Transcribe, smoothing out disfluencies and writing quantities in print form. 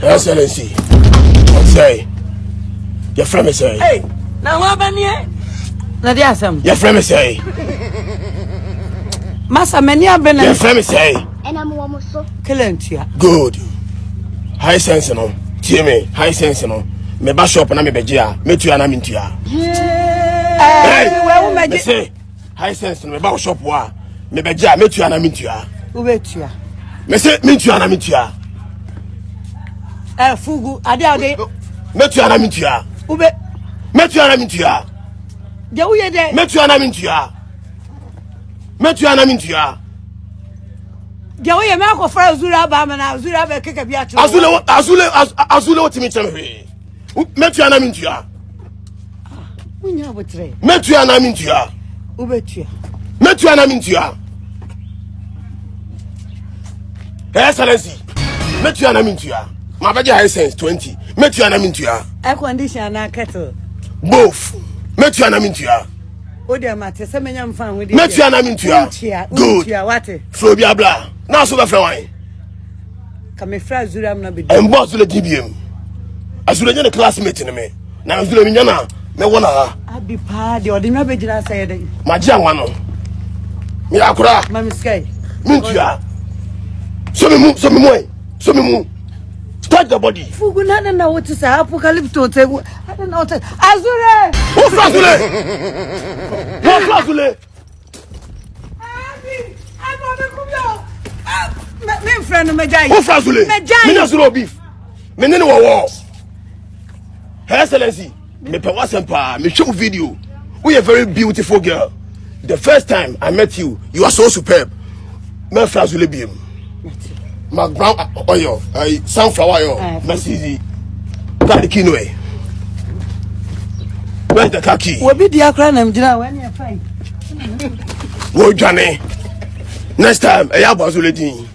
Excellency. Say. Your friend say. Hey, now what banye? Na dia asem. Your friend say. Masa many abena. Your friend say. And I'm almost so. Kelentia. Good. High sense no. Tie me, high sense no. Me ba shop na me begia, me tua na me ntua. Hey, we me say high sense no me ba shop wa. Me begia, me tua na me ntua. Ube tua. Me say me tua na me ntua. Fugu, ade. Me tua na me ntua. Ube. Me tua na me ntua. De uye de. Me tua na me ntua. Me tua na me ntua. De uye me akofra Azura ba ma na Azura be keke bia cho. Azule what me tell me. Me tua na me ntua. Unya botre. Me tua na me ntua. Ube tua. Me tua na me ntua. Excellency. Me tua na me ntua. My body high sense 20. Me tua na me ntua. Air condition na kettle. Both. Me tua na me ntua. O de mate se menya mfa ho de. Me tua na me ntua. Good. Wate. Fro bia bla. Na so be fra wan. Ka me fra Azura am na be. En boss le DBM. Azura nya classmate ni me. Na Azura mi nya na me wona ha. Abi pa de odi nwa be jira say de. Ma ji anwa no. Me akura. Mami sky. Me ntua. So me mu. Touch the body. Fugu na what is apocalypto te. I don't know what. Azura. Who Azule? I want to come out. Me friend me jai. Who Azule? Me na zero beef. Me ne wo. Her Excellency, me pe wasempa, me show video. We a very beautiful girl. The first time I met you, you are so superb. Me Azule biem. My brown oil, sunflower oil, merci. Kadi kinoe. Where's the kaki? We be the akra na mjina when you fight. Wo Johnny. Next time, Azule din.